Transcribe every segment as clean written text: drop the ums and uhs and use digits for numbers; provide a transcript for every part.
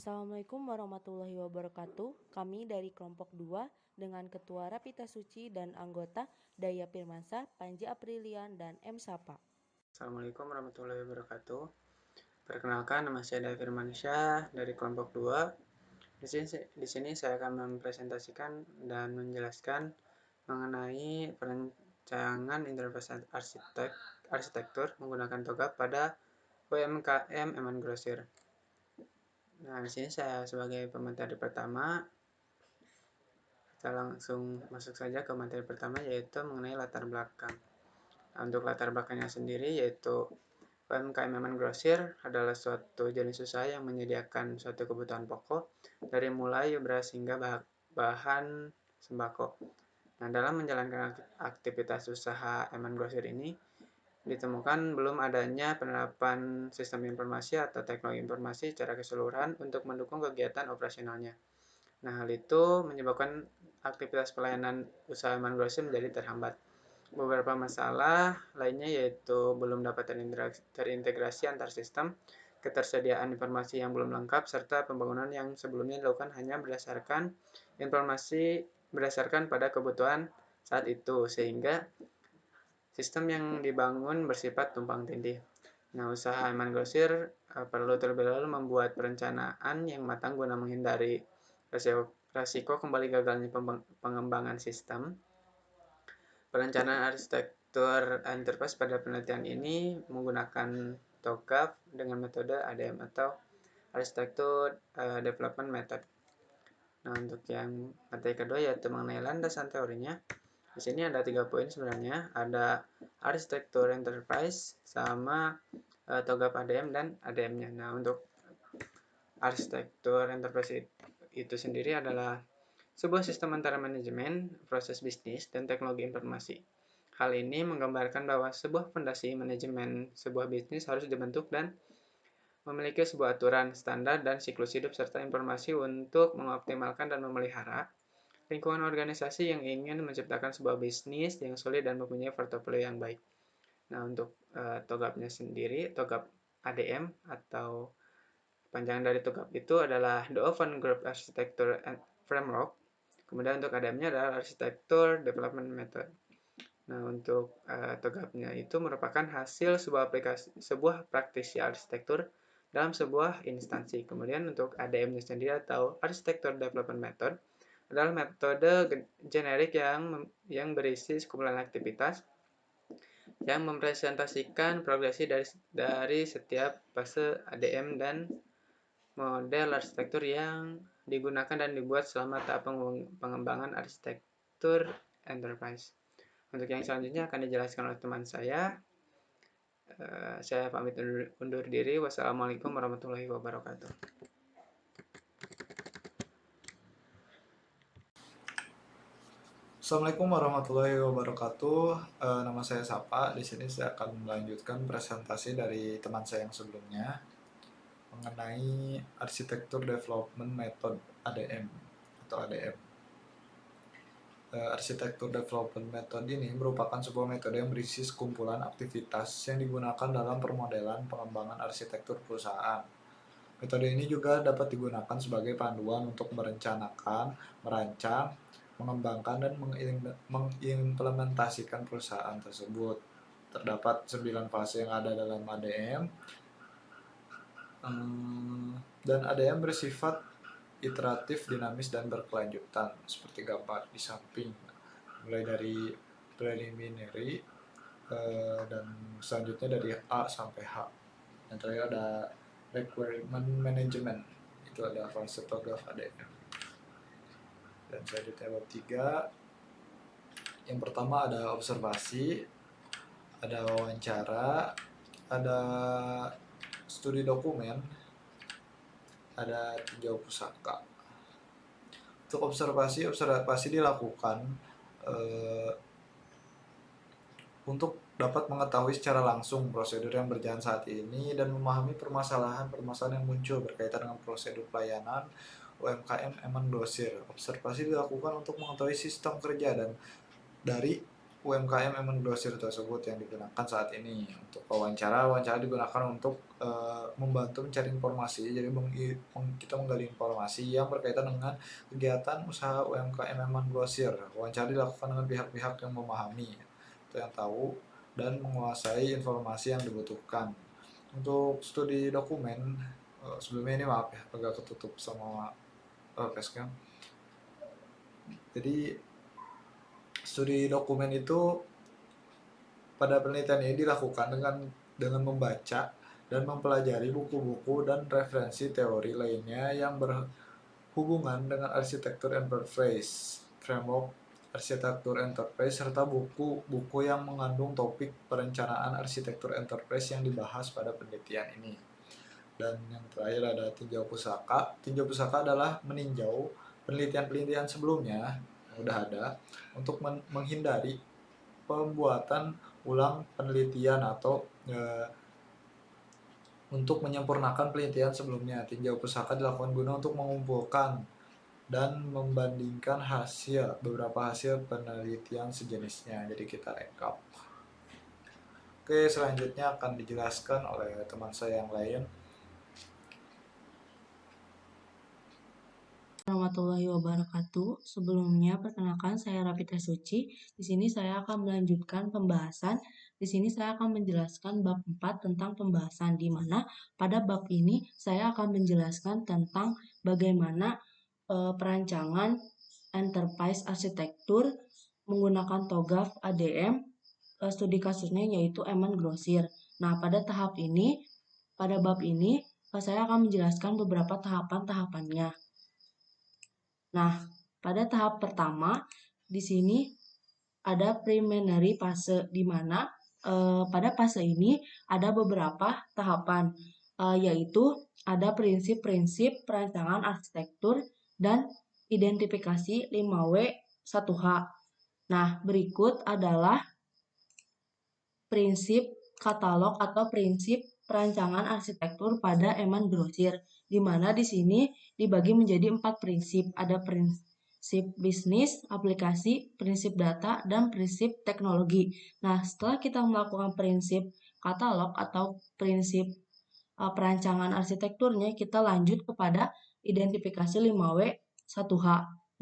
Assalamualaikum warahmatullahi wabarakatuh. Kami dari kelompok 2 dengan Ketua Rapita Suci dan anggota Daya Firmansyah, Panji Aprilian, dan M. Sapa. Assalamualaikum warahmatullahi wabarakatuh. Perkenalkan, nama saya Daya Firmansyah dari kelompok 2. Di sini saya akan mempresentasikan dan menjelaskan mengenai perancangan interface arsitektur menggunakan TOGAF pada UMKM Eman Grosir. Nah, di sini saya sebagai pemateri pertama, kita langsung masuk saja ke materi pertama, yaitu mengenai latar belakang. Nah, untuk latar belakangnya sendiri yaitu UMKM Eman Grosir adalah suatu jenis usaha yang menyediakan suatu kebutuhan pokok dari mulai beras hingga bahan sembako. Nah, dalam menjalankan aktivitas usaha Eman Grosir ini ditemukan belum adanya penerapan sistem informasi atau teknologi informasi secara keseluruhan untuk mendukung kegiatan operasionalnya. Nah, hal itu menyebabkan aktivitas pelayanan usaha Eman Grosir menjadi terhambat. Beberapa masalah lainnya yaitu belum dapat terintegrasi antar sistem, ketersediaan informasi yang belum lengkap, serta pembangunan yang sebelumnya dilakukan hanya berdasarkan pada kebutuhan saat itu, sehingga sistem yang dibangun bersifat tumpang tindih. Nah, usaha Eman Grosir perlu terlebih dahulu membuat perencanaan yang matang guna menghindari resiko kembali gagalnya pengembangan sistem. Perencanaan arsitektur enterprise pada penelitian ini menggunakan TOGAF dengan metode ADM atau Architecture Development Method. Nah, untuk yang materi kedua yaitu mengenai landasan teorinya. Di sini ada 3 poin sebenarnya. Ada Arsitektur Enterprise sama TOGAF ADM dan ADM-nya. Nah, untuk Arsitektur Enterprise itu sendiri adalah sebuah sistem antara manajemen, proses bisnis, dan teknologi informasi. Hal ini menggambarkan bahwa sebuah fondasi manajemen sebuah bisnis harus dibentuk dan memiliki sebuah aturan, standar, dan siklus hidup serta informasi untuk mengoptimalkan dan memelihara lingkungan organisasi yang ingin menciptakan sebuah bisnis yang solid dan mempunyai portofolio yang baik. Nah, untuk TOGAF-nya sendiri, TOGAF ADM atau panjangan dari TOGAF itu adalah The Open Group Architecture Framework. Kemudian untuk ADM-nya adalah Architecture Development Method. Nah, untuk TOGAF-nya itu merupakan hasil sebuah praktisi arsitektur dalam sebuah instansi. Kemudian untuk ADM-nya sendiri atau Architecture Development Method adalah metode generik yang berisi sekumpulan aktivitas yang mempresentasikan progresi dari setiap fase ADM dan model arsitektur yang digunakan dan dibuat selama tahap pengembangan arsitektur enterprise. Untuk yang selanjutnya akan dijelaskan oleh teman saya. Saya pamit undur diri. Wassalamualaikum warahmatullahi wabarakatuh. Assalamualaikum warahmatullahi wabarakatuh. Nama saya Sapa. Di sini saya akan melanjutkan presentasi dari teman saya yang sebelumnya mengenai Arsitektur Development Method (ADM) atau ADM. Arsitektur Development Method ini merupakan sebuah metode yang berisi sekumpulan aktivitas yang digunakan dalam permodelan pengembangan arsitektur perusahaan. Metode ini juga dapat digunakan sebagai panduan untuk merencanakan, merancang, mengembangkan, dan mengimplementasikan perusahaan tersebut. Terdapat 9 fase yang ada dalam ADM, dan ADM bersifat iteratif, dinamis, dan berkelanjutan, seperti gambar di samping, mulai dari preliminary dan selanjutnya dari A sampai H. Yang terakhir ada requirement management, itu ada fase TOGAF ADM. Dan selanjutnya bab 3. Yang pertama ada observasi, ada wawancara, ada studi dokumen, ada tinjau pusaka. Untuk observasi dilakukan untuk dapat mengetahui secara langsung prosedur yang berjalan saat ini dan memahami permasalahan yang muncul berkaitan dengan prosedur pelayanan UMKM Eman Grosir. Observasi dilakukan untuk mengetahui sistem kerja dan dari UMKM Eman Grosir tersebut yang digunakan saat ini. Untuk wawancara digunakan untuk membantu mencari informasi. Jadi kita menggali informasi yang berkaitan dengan kegiatan usaha UMKM Eman Grosir. Wawancara dilakukan dengan pihak-pihak yang memahami atau yang tahu dan menguasai informasi yang dibutuhkan. Untuk studi dokumen, sebelumnya ini maaf ya, agak ketutup sama facecam. Jadi studi dokumen itu pada penelitian ini dilakukan dengan membaca dan mempelajari buku-buku dan referensi teori lainnya yang berhubungan dengan arsitektur enterprise, framework arsitektur enterprise, serta buku-buku yang mengandung topik perencanaan arsitektur enterprise yang dibahas pada penelitian ini. Dan yang terakhir ada tinjau pusaka. Tinjau pusaka adalah meninjau penelitian-penelitian sebelumnya yang udah ada untuk menghindari pembuatan ulang penelitian atau untuk menyempurnakan penelitian sebelumnya. Tinjau pusaka dilakukan guna untuk mengumpulkan dan membandingkan beberapa hasil penelitian sejenisnya. Jadi kita rekap. Oke, selanjutnya akan dijelaskan oleh teman saya yang lain. Warahmatullahi wabarakatuh. Sebelumnya perkenalkan saya Rapita Suci. Di sini saya akan melanjutkan pembahasan. Di sini saya akan menjelaskan bab 4 tentang pembahasan, di mana pada bab ini saya akan menjelaskan tentang bagaimana perancangan enterprise arsitektur menggunakan TOGAF ADM. Studi kasusnya yaitu Eman Grosir. Nah, pada bab ini saya akan menjelaskan beberapa tahapan-tahapannya. Nah, pada tahap pertama di sini ada preliminary fase, di mana pada fase ini ada beberapa tahapan, yaitu ada prinsip-prinsip perancangan arsitektur dan identifikasi 5W 1H. Nah, berikut adalah prinsip katalog atau prinsip perancangan arsitektur pada Eman Grosir, di mana di sini dibagi menjadi 4 prinsip. Ada prinsip bisnis, aplikasi, prinsip data, dan prinsip teknologi. Nah, setelah kita melakukan prinsip katalog atau prinsip perancangan arsitekturnya, kita lanjut kepada identifikasi 5W 1H.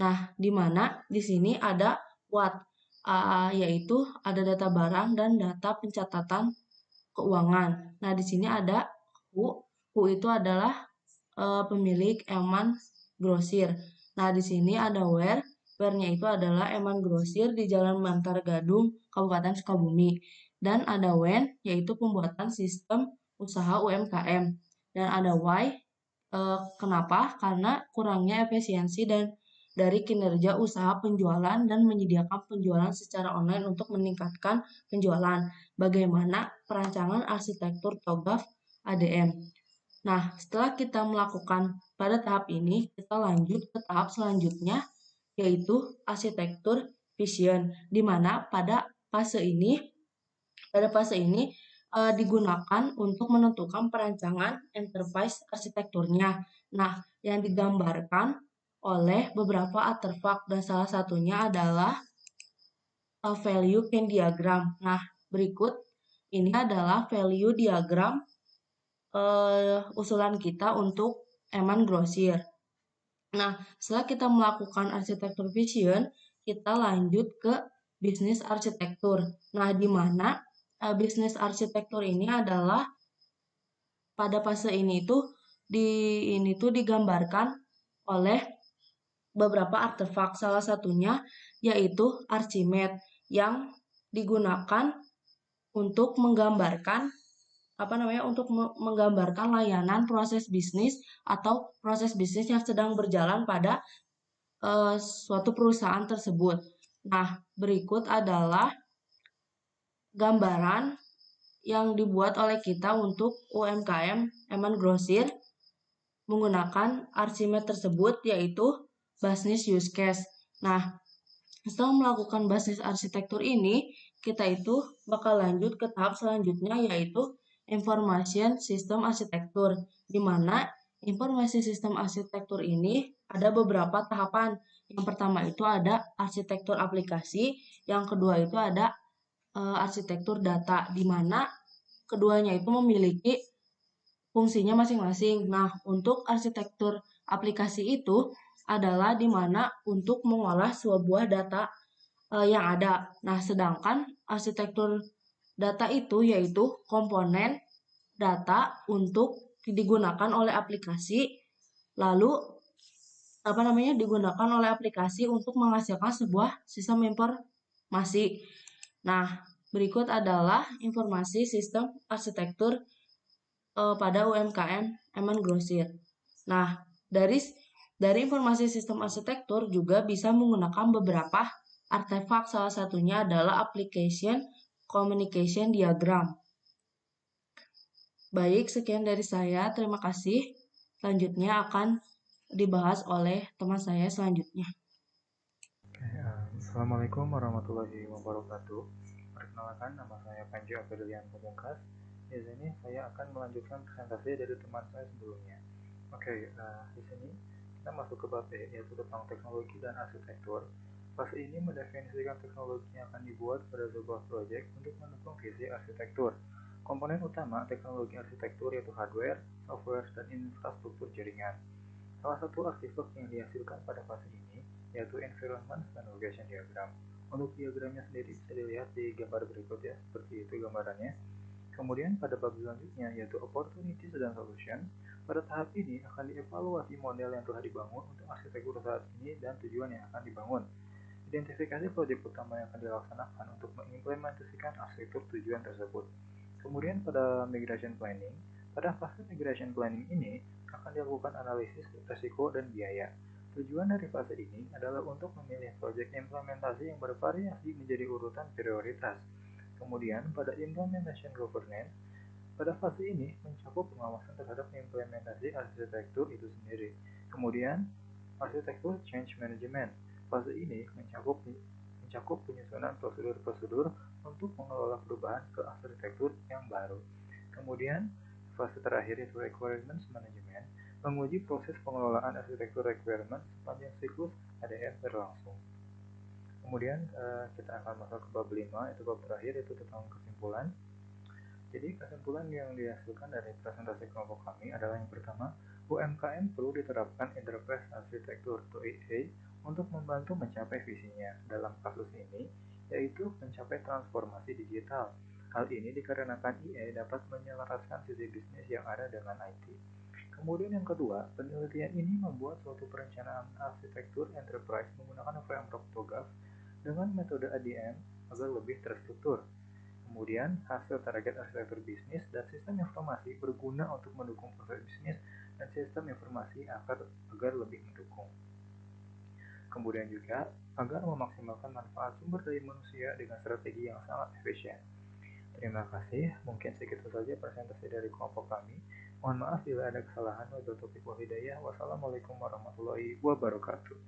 Nah, di mana di sini ada what, yaitu ada data barang dan data pencatatan keuangan. Nah, di sini ada who. Who itu adalah pemilik Eman Grosir. Nah, di sini ada where. Where-nya itu adalah Eman Grosir di Jalan Bantar Gadung, Kabupaten Sukabumi. Dan ada when, yaitu pembuatan sistem usaha UMKM. Dan ada why. Kenapa? Karena kurangnya efisiensi dan dari kinerja usaha penjualan dan menyediakan penjualan secara online untuk meningkatkan penjualan. Bagaimana perancangan arsitektur TOGAF ADM. Nah, setelah kita melakukan pada tahap ini, kita lanjut ke tahap selanjutnya, yaitu arsitektur vision, di mana pada fase ini digunakan untuk menentukan perancangan enterprise arsitekturnya. Nah, yang digambarkan oleh beberapa artefak, dan salah satunya adalah value chain diagram. Nah, berikut ini adalah value diagram usulan kita untuk Eman Grosir. Nah, setelah kita melakukan arsitektur vision, kita lanjut ke bisnis arsitektur. Nah, di mana bisnis arsitektur ini adalah pada fase ini digambarkan oleh beberapa artefak, salah satunya yaitu Archimedes yang digunakan untuk menggambarkan layanan proses bisnis atau proses bisnis yang sedang berjalan pada suatu perusahaan tersebut. Nah, berikut adalah gambaran yang dibuat oleh kita untuk UMKM Eman Grosir menggunakan Archimedes tersebut, yaitu business use case. Nah, setelah melakukan basis arsitektur ini, kita itu bakal lanjut ke tahap selanjutnya, yaitu information system arsitektur, di mana informasi sistem arsitektur ini ada beberapa tahapan. Yang pertama itu ada arsitektur aplikasi, yang kedua itu ada arsitektur data, di mana keduanya itu memiliki fungsinya masing-masing. Nah, untuk arsitektur aplikasi itu adalah di mana untuk mengolah sebuah data yang ada. Nah, sedangkan arsitektur data itu yaitu komponen data untuk digunakan oleh aplikasi, lalu digunakan oleh aplikasi untuk menghasilkan sebuah sistem informasi. Nah, berikut adalah informasi sistem arsitektur pada UMKM Eman Grosir. Nah, dari informasi sistem arsitektur juga bisa menggunakan beberapa artefak, salah satunya adalah application communication diagram. Baik, sekian dari saya. Terima kasih. Selanjutnya akan dibahas oleh teman saya selanjutnya. Assalamualaikum warahmatullahi wabarakatuh. Perkenalkan, nama saya Panji Apelian Pamungkas. Di sini saya akan melanjutkan presentasi dari teman saya sebelumnya. Di sini kita masuk ke bab B, yaitu tentang teknologi dan arsitektur. Fase ini mendefinisikan teknologi yang akan dibuat pada sebuah proyek untuk mendukung visi arsitektur. Komponen utama teknologi arsitektur yaitu hardware, software, dan infrastruktur jaringan. Salah satu artefak yang dihasilkan pada fase ini yaitu environment dan location diagram. Untuk diagramnya sendiri bisa dilihat di gambar berikut ya, seperti itu gambarannya. Kemudian pada bab selanjutnya yaitu opportunities dan solution. Pada tahap ini akan dievaluasi model yang telah dibangun untuk arsitektur saat ini dan tujuan yang akan dibangun. Identifikasi proyek utama yang akan dilaksanakan untuk mengimplementasikan arsitektur tujuan tersebut. Kemudian pada migration planning, pada fase migration planning ini akan dilakukan analisis risiko dan biaya. Tujuan dari fase ini adalah untuk memilih proyek implementasi yang bervariasi menjadi urutan prioritas. Kemudian pada implementation governance, pada fase ini mencakup pengawasan terhadap implementasi arsitektur itu sendiri. Kemudian arsitektur change management. Fase ini mencakup penyusunan prosedur-prosedur untuk mengelola perubahan ke arsitektur yang baru. Kemudian fase terakhir yaitu requirements management, menguji proses pengelolaan arsitektur requirement sepanjang siklus ADM berlangsung. Kemudian kita akan masuk ke bab 5, itu bab terakhir, itu tentang kesimpulan. Jadi kesimpulan yang dihasilkan dari presentasi kelompok kami adalah yang pertama, UMKM perlu diterapkan Enterprise Architecture atau EA untuk membantu mencapai visinya. Dalam kasus ini, yaitu mencapai transformasi digital. Hal ini dikarenakan EA dapat menyelaraskan sisi bisnis yang ada dengan IT. Kemudian yang kedua, penelitian ini membuat suatu perencanaan arsitektur enterprise menggunakan framework TOGAF dengan metode ADM agar lebih terstruktur. Kemudian, hasil target arsitektur bisnis dan sistem informasi berguna untuk mendukung proses bisnis dan sistem informasi agar lebih mendukung. Kemudian juga, agar memaksimalkan manfaat sumber daya manusia dengan strategi yang sangat efisien. Terima kasih, mungkin segitu saja presentasi dari kelompok kami. Mohon maaf bila ada kesalahan. Wabillahi taufiq wal hidayah. Wassalamualaikum warahmatullahi wabarakatuh.